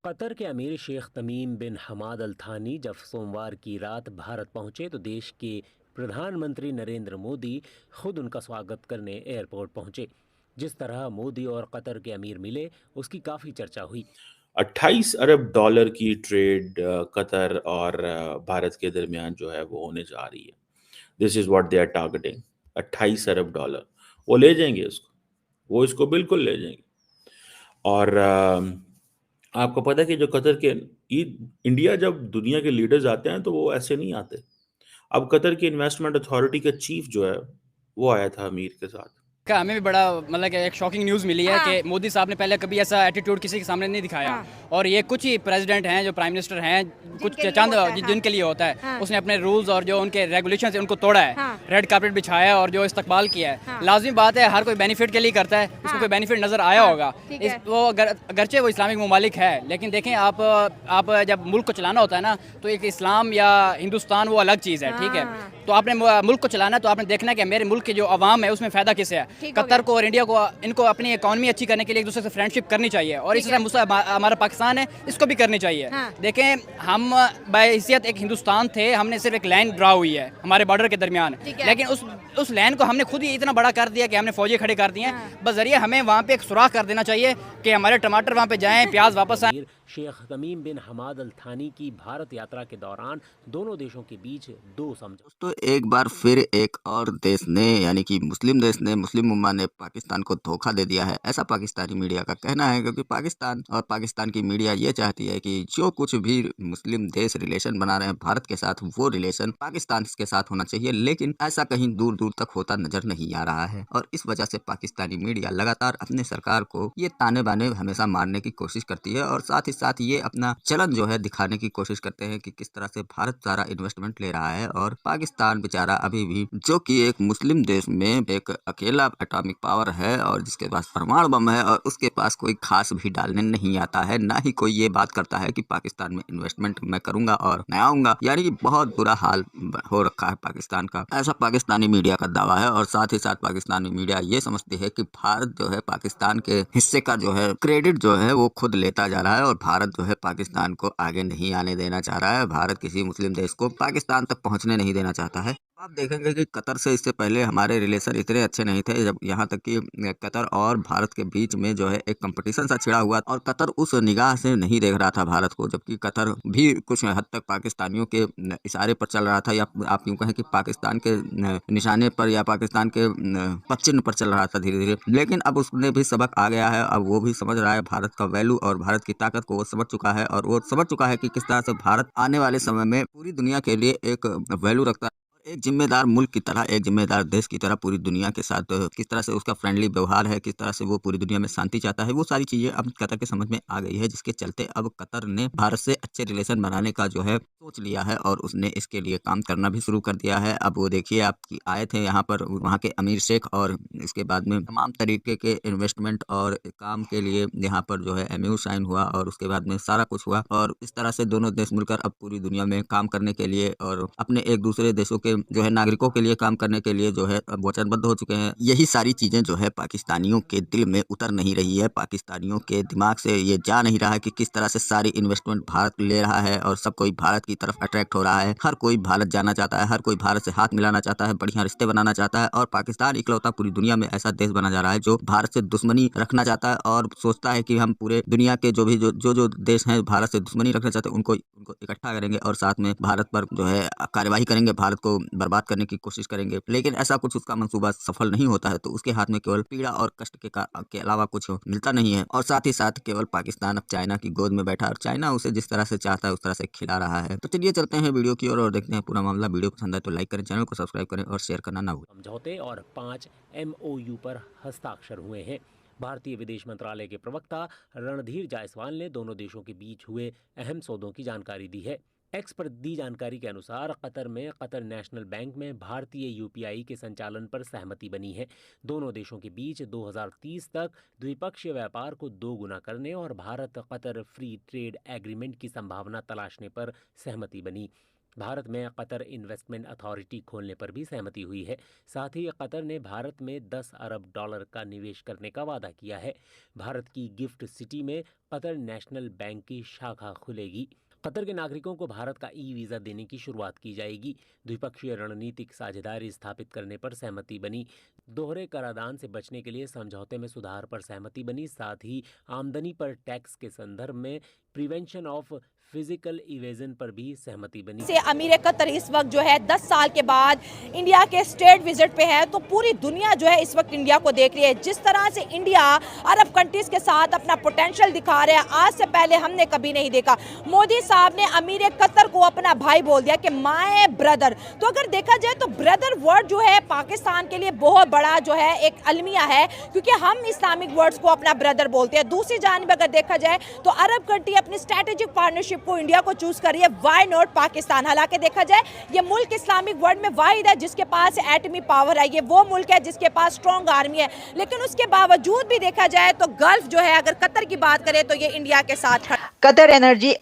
Qatar के अमीर शेख तमीम बिन हमाद अल थानी जब सोमवार की रात भारत पहुंचे तो देश के प्रधानमंत्री नरेंद्र मोदी खुद उनका स्वागत करने एयरपोर्ट पहुंचे। जिस तरह मोदी और कतर के अमीर मिले उसकी काफ़ी चर्चा हुई। 28 अरब डॉलर की ट्रेड कतर और भारत के दरमियान जो है वो होने जा रही है। This is what they are targeting. 28 अरब डॉलर वो ले जाएंगे इसको, वो इसको बिल्कुल ले जाएंगे। और आपको पता है कि जो कतर के इंडिया जब दुनिया के लीडर्स आते हैं तो वो ऐसे नहीं आते। अब कतर की इन्वेस्टमेंट अथॉरिटी का चीफ जो है वो आया था अमीर के साथ। का हमें भी बड़ा मतलब कि एक शॉकिंग न्यूज़ मिली है कि मोदी साहब ने पहले कभी ऐसा एटीट्यूड किसी के सामने नहीं दिखाया। और ये कुछ ही प्रेसिडेंट हैं जो प्राइम मिनिस्टर हैं, कुछ चंद जिनके लिए होता है, उसने अपने रूल्स और जो उनके रेगुलेशन है उनको तोड़ा है, रेड कार्पेट बिछाया है और जो इस्तकबाल किया है। लाजमी बात है, हर कोई बेनिफिट के लिए करता है, इसको कोई बेनिफिट नज़र आया होगा। वो अगरचे वो इस्लामिक ममालिक है, लेकिन देखें आप जब मुल्क को चलाना होता है ना, तो एक इस्लाम या हिंदुस्तान वो अलग चीज़ है, ठीक है। तो आपने मुल्क को चलाना है तो आपने देखना है कि मेरे मुल्क की जो आवाम है उसमें फ़ायदा किससे है। कतर को और इंडिया को, इनको अपनी इकॉनमी अच्छी करने के लिए एक दूसरे से फ्रेंडशिप करनी चाहिए और इसी तरह हमारा पाकिस्तान है, इसको भी करनी चाहिए। देखें, हम बाहैसियत एक हिंदुस्तान थे, हमने सिर्फ एक लाइन ड्रा हुई है हमारे बॉर्डर के दरमियान, लेकिन उस लाइन को हमने खुद ही इतना बड़ा कर दिया कि हमने फौजी खड़े कर दिए हैं। बस जरिए हमें वहाँ पे एक सुराख कर देना चाहिए कि हमारे टमाटर वहाँ पे जाएँ, प्याज वापस आए। शेख तमीम बिन हमाद अल थानी की भारत यात्रा के दौरान दोनों देशों के बीच दो समझौते। दोस्तों, एक बार फिर एक और देश ने यानी कि मुस्लिम देश ने, मुस्लिम उम्मा ने पाकिस्तान को धोखा दे दिया है, ऐसा पाकिस्तानी मीडिया का कहना है। क्योंकि पाकिस्तान और पाकिस्तान की मीडिया ये चाहती है कि जो कुछ भी मुस्लिम देश रिलेशन बना रहे हैं भारत के साथ, वो रिलेशन पाकिस्तान के साथ होना चाहिए। लेकिन ऐसा कहीं दूर दूर तक होता नजर नहीं आ रहा है और इस वजह से पाकिस्तानी मीडिया लगातार अपने सरकार को ये ताने बाने हमेशा मारने की कोशिश करती है और साथ ही साथ ये अपना चलन जो है दिखाने की कोशिश करते हैं कि किस तरह से भारत सारा इन्वेस्टमेंट ले रहा है और पाकिस्तान बेचारा अभी भी, जो कि एक मुस्लिम देश में एक अकेला एटॉमिक पावर है और जिसके पास परमाणु बम है, और उसके पास कोई खास भी डालने नहीं आता है, ना ही कोई ये बात करता है कि पाकिस्तान में इन्वेस्टमेंट मैं करूंगा और मैं आऊंगा। यानी कि बहुत बुरा हाल हो रखा है पाकिस्तान का, ऐसा पाकिस्तानी मीडिया का दावा है। और साथ ही साथ पाकिस्तानी मीडिया ये समझती है कि भारत जो है पाकिस्तान के हिस्से का जो है क्रेडिट जो है वो खुद लेता जा रहा है और भारत जो है पाकिस्तान को आगे नहीं आने देना चाह रहा है। भारत किसी मुस्लिम देश को पाकिस्तान तक पहुंचने नहीं देना चाहता है। आप देखेंगे कि कतर से इससे पहले हमारे रिलेशन इतने अच्छे नहीं थे, जब यहाँ तक कि कतर और भारत के बीच में जो है एक कंपटीशन सा छिड़ा हुआ और कतर उस निगाह से नहीं देख रहा था भारत को, जबकि कतर भी कुछ हद तक पाकिस्तानियों के इशारे पर चल रहा था, या आप यूँ कहें कि पाकिस्तान के निशाने पर या पाकिस्तान के पदचिह्न पर चल रहा था धीरे धीरे। लेकिन अब उसने भी सबक आ गया है, अब वो भी समझ रहा है भारत का वैल्यू और भारत की ताकत को वो समझ चुका है और वो समझ चुका है कि किस तरह से भारत आने वाले समय में पूरी दुनिया के लिए एक वैल्यू रखता है। एक जिम्मेदार मुल्क की तरह, एक जिम्मेदार देश की तरह पूरी दुनिया के साथ किस तरह से उसका फ्रेंडली व्यवहार है, किस तरह से वो पूरी दुनिया में शांति चाहता है, वो सारी चीजें अब कतर के समझ में आ गई है, जिसके चलते अब कतर ने भारत से अच्छे रिलेशन बनाने का जो है सोच लिया है और उसने इसके लिए काम करना भी शुरू कर दिया है। अब वो देखिए, आपकी आए थे यहाँ पर वहाँ के अमीर शेख और इसके बाद में तमाम तरीके के इन्वेस्टमेंट और काम के लिए यहाँ पर जो है एमओयू साइन हुआ और उसके बाद में सारा कुछ हुआ और इस तरह से दोनों देश मिलकर अब पूरी दुनिया में काम करने के लिए और अपने एक दूसरे देशों के जो है नागरिकों के लिए काम करने के लिए जो है अब वचनबद्ध हो चुके हैं। यही सारी चीजें जो है पाकिस्तानियों के दिल में उतर नहीं रही है, पाकिस्तानियों के दिमाग से ये जा नहीं रहा है कि किस तरह से सारी इन्वेस्टमेंट भारत ले रहा है और सब कोई भारत की तरफ अट्रैक्ट हो रहा है। हर कोई भारत जाना चाहता है, हर कोई भारत से हाथ मिलाना चाहता है, बढ़िया रिश्ते बनाना चाहता है और पाकिस्तान इकलौता पूरी दुनिया में ऐसा देश बना जा रहा है जो भारत से दुश्मनी रखना चाहता है और सोचता है कि हम पूरे दुनिया के जो भी जो देश हैं भारत से दुश्मनी रखना चाहते हैं उनको इकट्ठा करेंगे और साथ में भारत पर जो है कार्यवाही करेंगे, भारत को बर्बाद करने की कोशिश करेंगे। लेकिन ऐसा कुछ उसका मंसूबा सफल नहीं होता है, तो उसके हाथ में केवल पीड़ा और कष्ट के अलावा कुछ मिलता नहीं है और साथ ही साथ केवल पाकिस्तान अब चाइना की गोद में बैठा है और चाइना उसे जिस तरह से चाहता है उस तरह से खिला रहा है। तो चलिए चलते हैं वीडियो की ओर और देखते हैं पूरा मामला। वीडियो पसंद आए तो लाइक करें, चैनल को सब्सक्राइब करें और शेयर करना ना भूलें। समझौते और 5 एमओयू पर हस्ताक्षर हुए हैं। भारतीय विदेश मंत्रालय के प्रवक्ता रणधीर जायसवाल ने दोनों देशों के बीच हुए अहम सौदों की जानकारी दी है। एक्स पर दी जानकारी के अनुसार कतर में कतर नेशनल बैंक में भारतीय यूपीआई के संचालन पर सहमति बनी है। दोनों देशों के बीच 2030 तक द्विपक्षीय व्यापार को दोगुना करने और Bharat Qatar free trade agreement की संभावना तलाशने पर सहमति बनी। भारत में कतर इन्वेस्टमेंट अथॉरिटी खोलने पर भी सहमति हुई है। साथ ही कतर ने भारत में 10 अरब डॉलर का निवेश करने का वादा किया है। भारत की गिफ्ट सिटी में कतर नेशनल बैंक की शाखा खुलेगी। कतर के नागरिकों को भारत का ई वीज़ा देने की शुरुआत की जाएगी। द्विपक्षीय रणनीतिक साझेदारी स्थापित करने पर सहमति बनी। दोहरे कराधान से बचने के लिए समझौते में सुधार पर सहमति बनी। साथ ही आमदनी पर टैक्स के संदर्भ में प्रिवेंशन ऑफ फिजिकल इवेजन पर भी सहमति बनी। से अमीर कतर इस वक्त जो है 10 साल के बाद इंडिया के स्टेट विजिट पे है, तो पूरी दुनिया जो है इस वक्त इंडिया को देख रही है। जिस तरह से इंडिया अरब कंट्रीज के साथ अपना पोटेंशियल दिखा रहा है, आज से पहले हमने कभी नहीं देखा। मोदी साहब ने अमीर कतर को अपना भाई बोल दिया कि माय ब्रदर। तो अगर देखा जाए तो ब्रदर वर्ड जो है पाकिस्तान के लिए बहुत बड़ा जो है एक अलमिया है, क्योंकि हम इस्लामिक वर्ड्स को अपना ब्रदर बोलते हैं। दूसरी जानिब अगर देखा जाए तो अरब कंट्री अपनी स्ट्रेटेजिक पार्टनरशिप को इंडिया को चूज कर रही है, व्हाई नॉट पाकिस्तान। हालांकि देखा जाए ये मुल्क इस्लामिक वर्ल्ड में वाहिद है जिसके पास एटमी पावर है, ये वो मुल्क है जिसके पास स्ट्रॉन्ग आर्मी है, लेकिन उसके बावजूद भी देखा जाए तो गल्फ जो है, अगर कतर की बात करें तो ये इंडिया के साथ है। Qatar Energy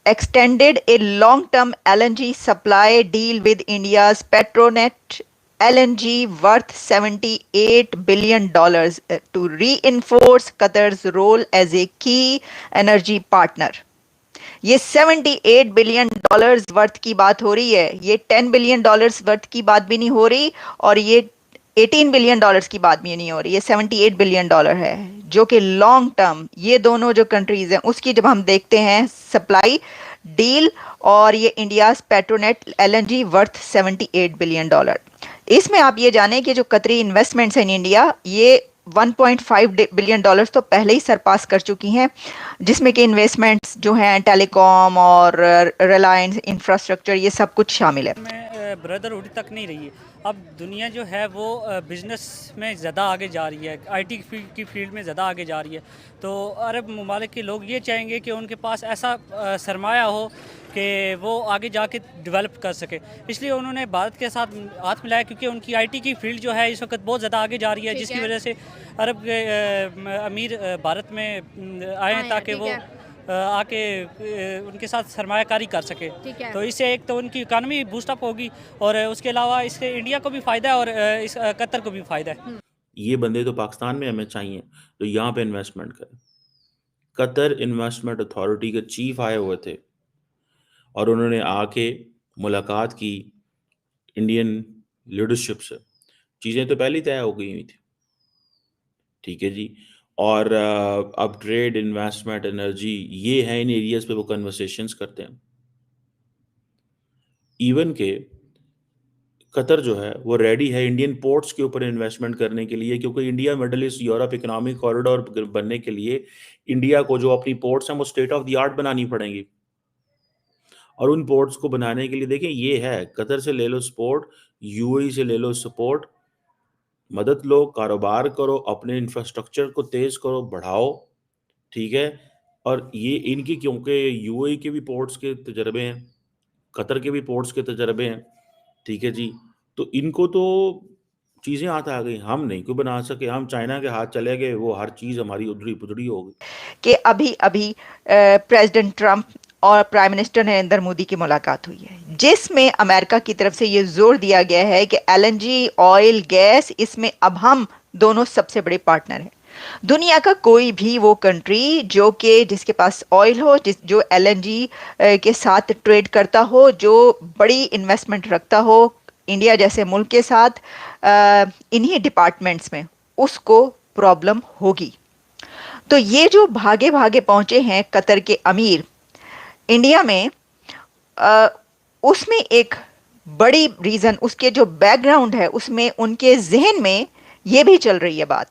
extended a long-term LNG supply deal with India's Petronet LNG worth $78 billion to reinforce Qatar's role as a key energy partner. ये 78 बिलियन डॉलर्स वर्थ की बात हो रही है, ये 10 बिलियन डॉलर्स वर्थ की बात भी नहीं हो रही और ये 18 बिलियन डॉलर्स की बात भी नहीं हो रही, ये 78 बिलियन डॉलर है जो कि लॉन्ग टर्म ये दोनों जो कंट्रीज हैं उसकी जब हम देखते हैं सप्लाई डील, और ये India Petronet LNG worth 78 billion dollar. इसमें आप ये जानें कि जो कतरी इन्वेस्टमेंट्स हैं इन इंडिया, ये 1.5 बिलियन डॉलर्स तो पहले ही सरपास कर चुकी हैं, जिसमें कि इन्वेस्टमेंट्स जो हैं टेलीकॉम और रिलायंस इंफ्रास्ट्रक्चर ये सब कुछ शामिल है। ब्रदरहुड तक नहीं रही है, अब दुनिया जो है वो बिज़नेस में ज़्यादा आगे जा रही है, IT की फील्ड में ज़्यादा आगे जा रही है। तो अरब ममालिक के लोग ये चाहेंगे कि उनके पास ऐसा सरमाया हो कि वो आगे जाके डेवलप कर सके, इसलिए उन्होंने भारत के साथ हाथ मिलाया, क्योंकि उनकी IT की फील्ड जो है इस वक्त बहुत ज़्यादा आगे जा रही है, जिसकी वजह से अरब के अमीर भारत में आए ताकि वो आके उनके साथ सरमायाकारी कर सके। तो इससे एक तो उनकी इकानमी बूस्टअप होगी और उसके अलावा इससे इंडिया को भी फ़ायदा है और इस कतर को भी फ़ायदा है। ये बंदे तो पाकिस्तान में हमें चाहिए तो यहाँ पे इन्वेस्टमेंट करें। कतर इन्वेस्टमेंट अथॉरिटी के चीफ आए हुए थे और उन्होंने आके मुलाकात की इंडियन लीडरशिप से। चीज़ें तो पहले ही तय हो गई हुई थी, ठीक है जी। और अब ट्रेड, इन्वेस्टमेंट, एनर्जी ये हैं इन एरियाज पे वो कन्वर्सेशंस करते हैं। इवन के कतर जो है वो रेडी है इंडियन पोर्ट्स के ऊपर इन्वेस्टमेंट करने के लिए, क्योंकि India middle east Europe economic corridor बनने के लिए इंडिया को जो अपनी पोर्ट्स हैं वो स्टेट ऑफ द आर्ट बनानी पड़ेंगी। और उन पोर्ट्स को बनाने के लिए देखें ये है, कतर से ले लो सपोर्ट, UAE से ले लो सपोर्ट, मदद लो, कारोबार करो, अपने इंफ्रास्ट्रक्चर को तेज़ करो, बढ़ाओ, ठीक है। और ये इनकी क्योंकि UAE के भी पोर्ट्स के तजर्बे हैं, कतर के भी पोर्ट्स के तजर्बे हैं, ठीक है जी। तो इनको तो चीज़ें हाथ आ गई, हम नहीं क्यों बना सके, हम चाइना के हाथ चले गए, वो हर चीज़ हमारी उधरी पुधरी हो गई। कि अभी प्रेसिडेंट ट्रंप और प्राइम मिनिस्टर नरेंद्र मोदी की मुलाकात हुई है, जिसमें अमेरिका की तरफ से ये जोर दिया गया है कि LNG, ऑयल, गैस, इसमें अब हम दोनों सबसे बड़े पार्टनर हैं। दुनिया का कोई भी वो कंट्री जिसके पास ऑयल हो, जो LNG के साथ ट्रेड करता हो, जो बड़ी इन्वेस्टमेंट रखता हो इंडिया जैसे मुल्क के साथ इन्हीं डिपार्टमेंट्स में, उसको प्रॉब्लम होगी। तो ये जो भागे भागे पहुंचे हैं कतर के अमीर इंडिया में, उसमें एक बड़ी रीज़न उसके जो बैकग्राउंड है उसमें उनके जहन में ये भी चल रही है बात